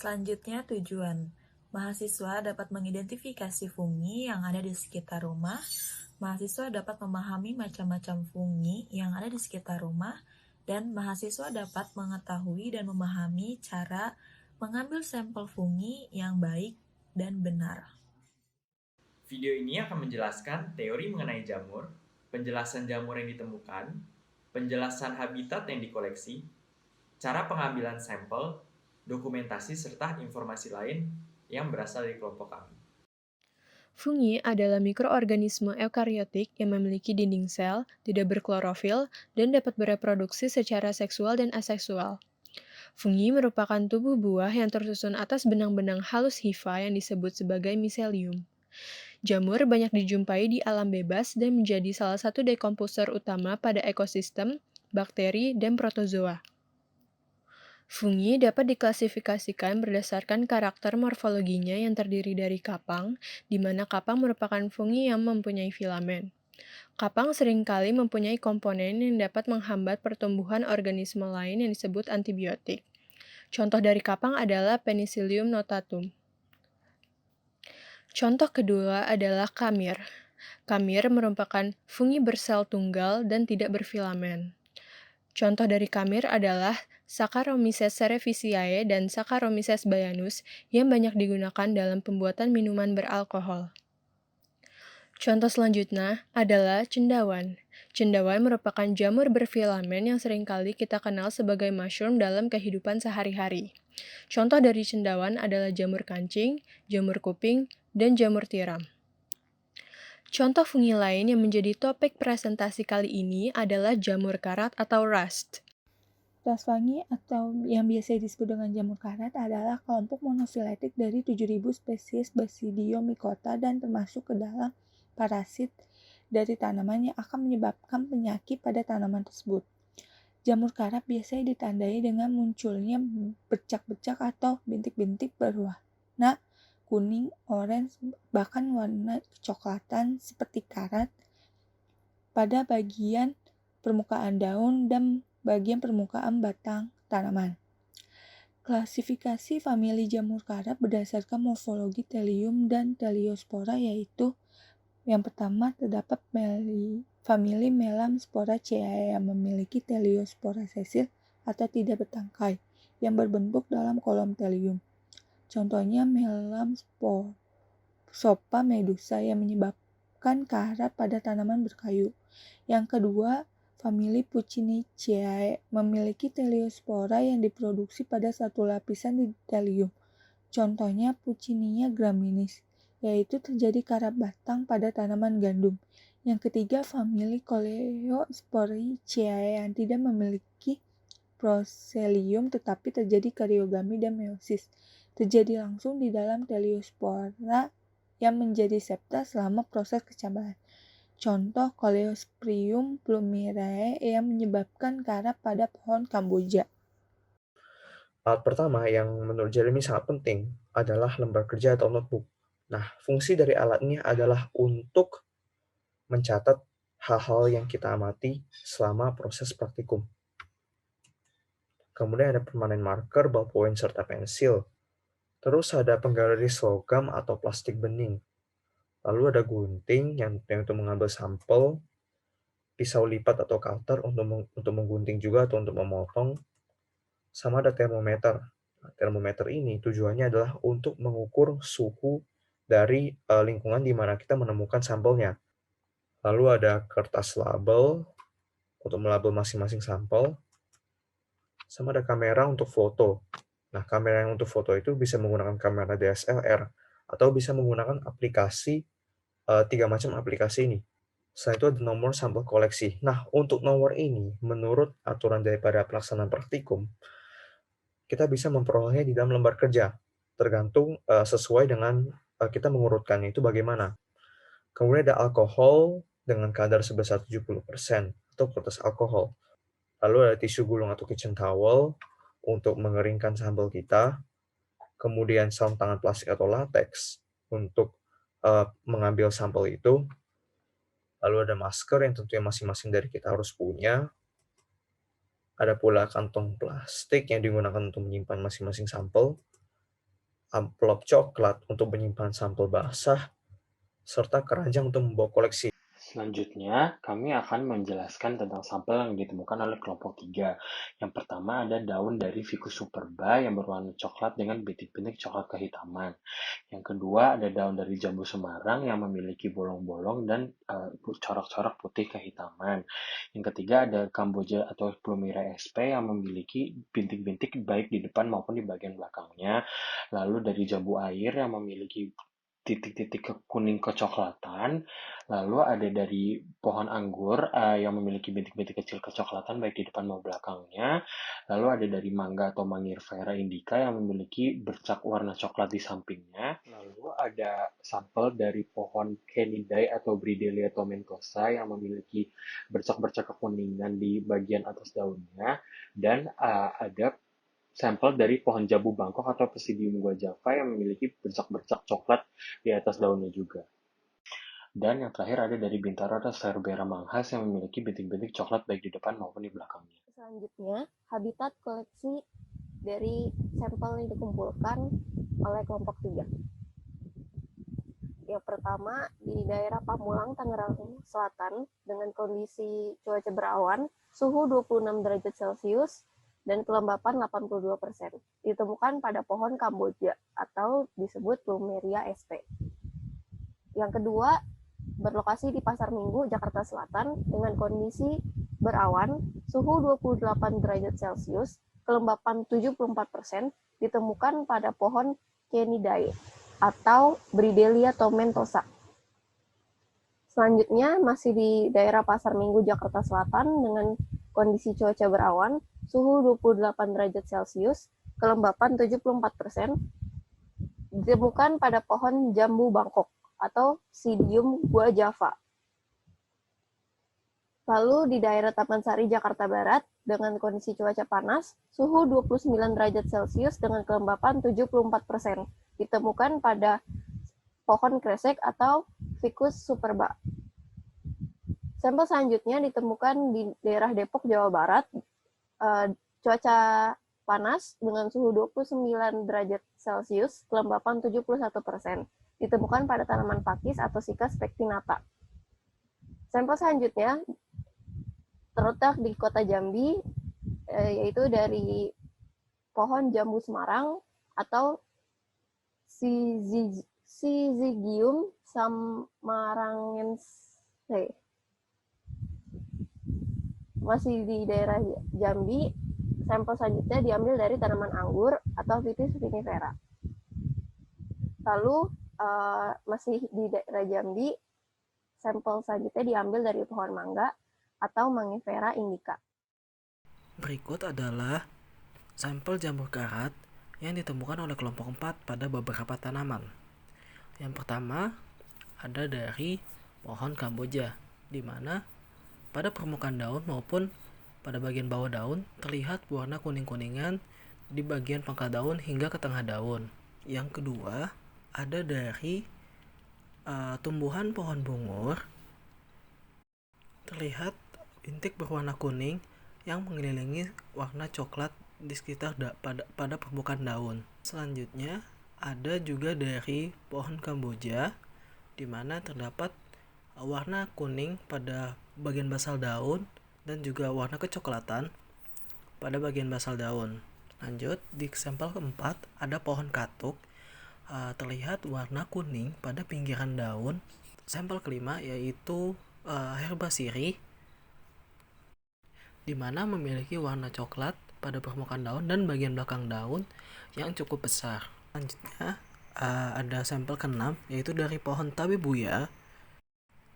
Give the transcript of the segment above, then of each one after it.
Selanjutnya tujuan. Mahasiswa dapat mengidentifikasi fungi yang ada di sekitar rumah. Mahasiswa dapat memahami macam-macam fungi yang ada di sekitar rumah. Dan mahasiswa dapat mengetahui dan memahami cara mengambil sampel fungi yang baik dan benar. Video ini akan menjelaskan teori mengenai jamur, penjelasan jamur yang ditemukan, penjelasan habitat yang dikoleksi, cara pengambilan sampel, dokumentasi, serta informasi lain yang berasal dari kelompok kami. Fungi adalah mikroorganisme eukariotik yang memiliki dinding sel, tidak berklorofil, dan dapat bereproduksi secara seksual dan aseksual. Fungi merupakan tubuh buah yang tersusun atas benang-benang halus hifa yang disebut sebagai miselium. Jamur banyak dijumpai di alam bebas dan menjadi salah satu dekomposer utama pada ekosistem, bakteri, dan protozoa. Fungi dapat diklasifikasikan berdasarkan karakter morfologinya yang terdiri dari kapang, di mana kapang merupakan fungi yang mempunyai filamen. Kapang seringkali mempunyai komponen yang dapat menghambat pertumbuhan organisme lain yang disebut antibiotik. Contoh dari kapang adalah Penicillium notatum. Contoh kedua adalah kamir. Kamir merupakan fungi bersel tunggal dan tidak berfilamen. Contoh dari kamir adalah Saccharomyces cerevisiae dan Saccharomyces baianus yang banyak digunakan dalam pembuatan minuman beralkohol. Contoh selanjutnya adalah cendawan. Cendawan merupakan jamur berfilamen yang seringkali kita kenal sebagai mushroom dalam kehidupan sehari-hari. Contoh dari cendawan adalah jamur kancing, jamur kuping, dan jamur tiram. Contoh fungi lain yang menjadi topik presentasi kali ini adalah jamur karat atau rust. Ras fungi atau yang biasa disebut dengan jamur karat adalah kelompok monofiletik dari 7.000 spesies Basidiomycota dan termasuk ke dalam parasit dari tanaman yang akan menyebabkan penyakit pada tanaman tersebut. Jamur karat biasanya ditandai dengan munculnya bercak-bercak atau bintik-bintik berwarna kuning, orange, bahkan warna kecoklatan seperti karat pada bagian permukaan daun dan bagian permukaan batang tanaman. Klasifikasi famili jamur karat berdasarkan morfologi Thellium dan Theliospora, yaitu yang pertama terdapat famili Melamsphoraceae yang memiliki Theliospora sesile atau tidak bertangkai yang berbentuk dalam kolom Thellium. Contohnya Melamsphosopa medusa yang menyebabkan karat pada tanaman berkayu. Yang kedua, famili Pucciniciae memiliki Theliospora yang diproduksi pada satu lapisan di Thellium. Contohnya Puccinia graminis, yaitu terjadi karat batang pada tanaman gandum. Yang ketiga, famili Coleosporiceae yang tidak memiliki proselium tetapi terjadi karyogami dan meiosis. Terjadi langsung di dalam Theliospora yang menjadi septa selama proses kecabahan. Contoh Coleosporium plumirae yang menyebabkan karat pada pohon Kamboja. Alat pertama yang menurut Jeremy sangat penting adalah lembar kerja atau notebook. Nah, fungsi dari alat ini adalah untuk mencatat hal-hal yang kita amati selama proses praktikum. Kemudian ada permanen marker, ballpoint, serta pensil. Terus ada penggaris logam atau plastik bening. Lalu ada gunting yang untuk mengambil sampel, pisau lipat atau cutter untuk menggunting juga atau untuk memotong, sama ada termometer. Nah, termometer ini tujuannya adalah untuk mengukur suhu dari lingkungan di mana kita menemukan sampelnya. Lalu ada kertas label untuk melabel masing-masing sampel, sama ada kamera untuk foto. Nah, kamera yang untuk foto itu bisa menggunakan kamera DSLR atau bisa menggunakan aplikasi, 3 macam aplikasi ini. Selain itu ada nomor sampel koleksi. Nah, untuk nomor ini, menurut aturan daripada pelaksanaan praktikum, kita bisa memperolehnya di dalam lembar kerja, tergantung sesuai dengan kita mengurutkannya itu bagaimana. Kemudian ada alkohol dengan kadar sebesar 70% atau kertas alkohol. Lalu ada tisu gulung atau kitchen towel untuk mengeringkan sampel kita. Kemudian sarung tangan plastik atau latex untuk mengambil sampel itu. Lalu ada masker yang tentunya masing-masing dari kita harus punya. Ada pula kantong plastik yang digunakan untuk menyimpan masing-masing sampel. amplop coklat untuk menyimpan sampel basah, serta keranjang untuk membawa koleksi. Selanjutnya, kami akan menjelaskan tentang sampel yang ditemukan oleh kelompok 3. Yang pertama ada daun dari Ficus superba yang berwarna coklat dengan bintik-bintik coklat kehitaman. Yang kedua ada daun dari jambu Semarang yang memiliki bolong-bolong dan corak-corak putih kehitaman. Yang ketiga ada Kamboja atau Plumira sp yang memiliki bintik-bintik baik di depan maupun di bagian belakangnya. Lalu dari jambu air yang memiliki titik-titik kuning kecoklatan. Lalu ada dari pohon anggur yang memiliki bintik-bintik kecil kecoklatan baik di depan maupun belakangnya. Lalu ada dari mangga atau Mangifera indica yang memiliki bercak warna coklat di sampingnya. Lalu ada sampel dari pohon Canidae atau Bridelia tomentosa yang memiliki bercak-bercak kekuningan di bagian atas daunnya. Dan ada sampel dari pohon jambu Bangkok atau Psidium guajava yang memiliki bercak-bercak coklat di atas daunnya juga. Dan yang terakhir ada dari Bintaro atau Cerbera manghas yang memiliki bintik-bintik coklat baik di depan maupun di belakangnya. Selanjutnya, habitat koleksi dari sampel yang dikumpulkan oleh kelompok 3. Yang pertama, di daerah Pamulang, Tangerang Selatan dengan kondisi cuaca berawan, suhu 26 derajat Celcius, dan kelembapan 82%. Ditemukan pada pohon Kamboja atau disebut Plumeria sp. Yang kedua, berlokasi di Pasar Minggu, Jakarta Selatan dengan kondisi berawan, suhu 28 derajat Celcius, kelembapan 74%, ditemukan pada pohon Canidae atau Bridelia tomentosa. Selanjutnya, masih di daerah Pasar Minggu, Jakarta Selatan dengan kondisi cuaca berawan, suhu 28 derajat Celcius, kelembapan 74%, ditemukan pada pohon jambu Bangkok atau Psidium guajava. Lalu di daerah Taman Sari, Jakarta Barat dengan kondisi cuaca panas, suhu 29 derajat Celcius dengan kelembapan 74%, ditemukan pada pohon kresek atau Ficus superba. Sampel selanjutnya ditemukan di daerah Depok, Jawa Barat, cuaca panas dengan suhu 29 derajat Celcius, kelembapan 71%. Ditemukan pada tanaman pakis atau Sikas pectinata. Sampel selanjutnya terletak di kota Jambi, yaitu dari pohon jambu Semarang atau Syzygium samarangense. Masih di daerah Jambi, sampel selanjutnya diambil dari tanaman anggur atau Vitis vinifera. Lalu masih di daerah Jambi, sampel selanjutnya diambil dari pohon mangga atau Mangifera indica. Berikut adalah sampel jamur karat yang ditemukan oleh kelompok 4 pada beberapa tanaman. Yang pertama ada dari pohon Kamboja, di mana pada permukaan daun maupun pada bagian bawah daun terlihat warna kuning-kuningan di bagian pangkal daun hingga ke tengah daun. Yang kedua ada dari tumbuhan pohon bungur, terlihat bintik berwarna kuning yang mengelilingi warna coklat di sekitar pada permukaan daun. Selanjutnya ada juga dari pohon Kamboja, di mana terdapat warna kuning pada bagian basal daun dan juga warna kecoklatan pada bagian basal daun. Lanjut, di sampel keempat ada pohon katuk, terlihat warna kuning pada pinggiran daun. Sampel kelima yaitu Herbaciri, di mana memiliki warna coklat pada permukaan daun dan bagian belakang daun yang cukup besar. Selanjutnya ada sampel keenam yaitu dari pohon tabebuya.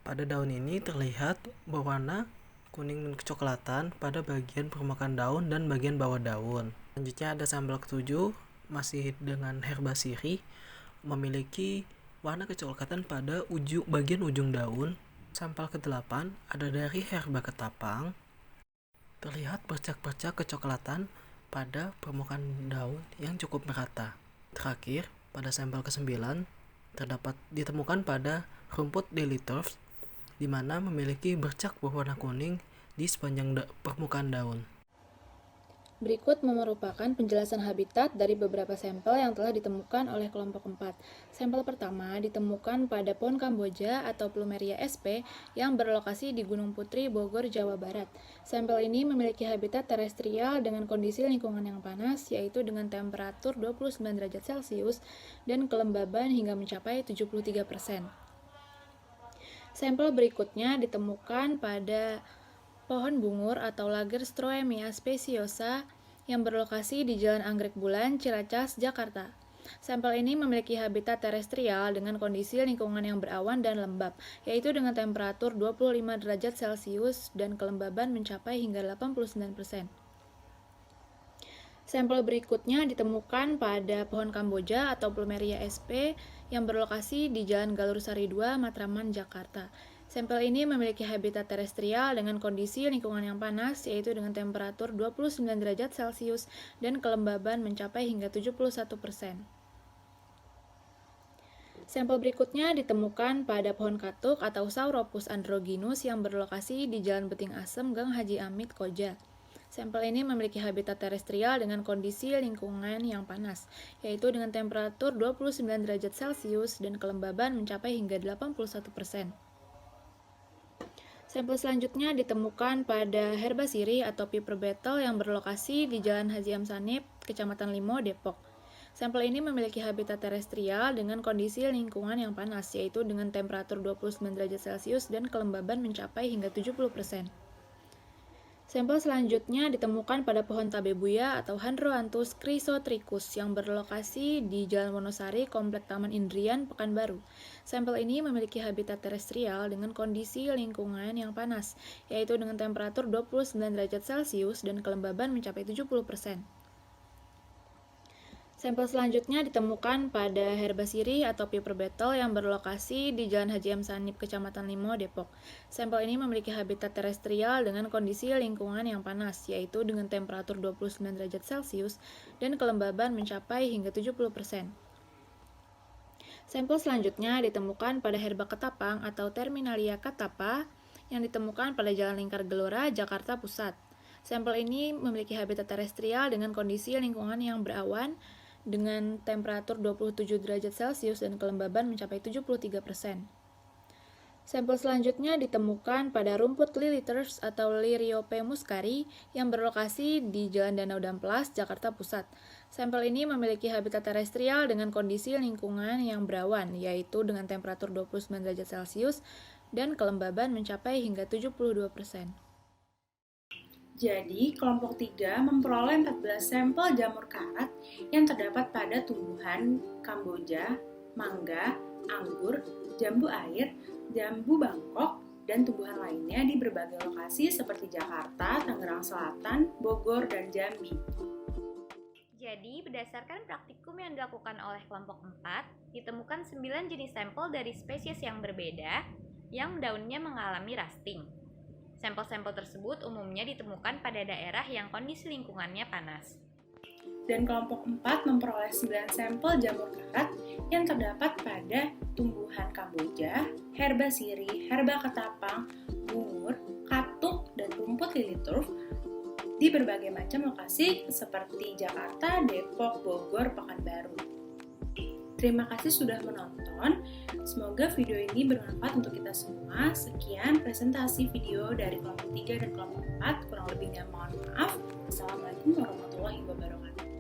Pada daun ini terlihat berwarna kuning dan kecoklatan pada bagian permukaan daun dan bagian bawah daun. Selanjutnya ada sampel ketujuh masih dengan Herbaciri, memiliki warna kecoklatan pada bagian ujung daun. Sampel ke-8 ada dari Herba ketapang, terlihat bercak-bercak kecoklatan pada permukaan daun yang cukup merata. Terakhir, pada sampel ke-9 ditemukan pada rumput Deliturf, di mana memiliki bercak berwarna kuning di sepanjang permukaan daun. Berikut merupakan penjelasan habitat dari beberapa sampel yang telah ditemukan oleh kelompok 4. Sampel pertama ditemukan pada pohon Kamboja atau Plumeria sp yang berlokasi di Gunung Putri, Bogor, Jawa Barat. Sampel ini memiliki habitat terestrial dengan kondisi lingkungan yang panas, yaitu dengan temperatur 29 derajat Celcius dan kelembaban hingga mencapai 73%. Sampel berikutnya ditemukan pada pohon bungur atau Lagerstroemia speciosa yang berlokasi di Jalan Anggrek Bulan, Ciracas, Jakarta. Sampel ini memiliki habitat terestrial dengan kondisi lingkungan yang berawan dan lembab, yaitu dengan temperatur 25 derajat Celcius dan kelembaban mencapai hingga 89%. Sampel berikutnya ditemukan pada pohon Kamboja atau Plumeria sp yang berlokasi di Jalan Galur Sari 2, Matraman, Jakarta. Sampel ini memiliki habitat terestrial dengan kondisi lingkungan yang panas, yaitu dengan temperatur 29 derajat Celcius dan kelembaban mencapai hingga 71%. Sampel berikutnya ditemukan pada pohon katuk atau Sauropus androgynus yang berlokasi di Jalan Beting Asem, Gang Haji Amit, Koja. Sampel ini memiliki habitat terestrial dengan kondisi lingkungan yang panas, yaitu dengan temperatur 29 derajat Celcius dan kelembaban mencapai hingga 81%. Sampel selanjutnya ditemukan pada Herbasiri atau Piper beetle yang berlokasi di Jalan Haji Amsanip, Kecamatan Limo, Depok. Sampel ini memiliki habitat terestrial dengan kondisi lingkungan yang panas, yaitu dengan temperatur 29 derajat Celcius dan kelembaban mencapai hingga 70%. Sampel selanjutnya ditemukan pada pohon tabebuya atau Chondroanthus chrysotrichus yang berlokasi di Jalan Wonosari, Komplek Taman Indrian, Pekanbaru. Sampel ini memiliki habitat terestrial dengan kondisi lingkungan yang panas, yaitu dengan temperatur 29 derajat Celcius dan kelembaban mencapai 70%. Sampel selanjutnya ditemukan pada Herbasiri atau Piper beetle yang berlokasi di Jalan Haji Amsanip, Kecamatan Limo, Depok. Sampel ini memiliki habitat terestrial dengan kondisi lingkungan yang panas, yaitu dengan temperatur 29 derajat Celcius dan kelembaban mencapai hingga 70%. Sampel selanjutnya ditemukan pada herba ketapang atau Terminalia catapa yang ditemukan pada Jalan Lingkar Gelora, Jakarta Pusat. Sampel ini memiliki habitat terestrial dengan kondisi lingkungan yang berawan dengan temperatur 27 derajat Celcius dan kelembaban mencapai 73%. Sampel selanjutnya ditemukan pada rumput Lilieters atau Liriope muscari yang berlokasi di Jalan Danau Damplas, Jakarta Pusat. Sampel ini memiliki habitat terestrial dengan kondisi lingkungan yang berawan, yaitu dengan temperatur 29 derajat Celcius dan kelembaban mencapai hingga 72%. Jadi, kelompok 3 memperoleh 14 sampel jamur karat yang terdapat pada tumbuhan Kamboja, mangga, anggur, jambu air, jambu Bangkok, dan tumbuhan lainnya di berbagai lokasi seperti Jakarta, Tangerang Selatan, Bogor, dan Jambi. Jadi, berdasarkan praktikum yang dilakukan oleh kelompok 4, ditemukan 9 jenis sampel dari spesies yang berbeda yang daunnya mengalami rusting. Sampel-sampel tersebut umumnya ditemukan pada daerah yang kondisi lingkungannya panas. Dan kelompok 4 memperoleh 9 sampel jamur karat yang terdapat pada tumbuhan Kamboja, herba siri, herba ketapang, bungur, katuk, dan rumput liliturf di berbagai macam lokasi seperti Jakarta, Depok, Bogor, Pekanbaru. Terima kasih sudah menonton. Semoga video ini bermanfaat untuk kita semua. Sekian presentasi video dari kelompok 3 dan kelompok 4. Kurang lebihnya mohon maaf. Assalamualaikum warahmatullahi wabarakatuh.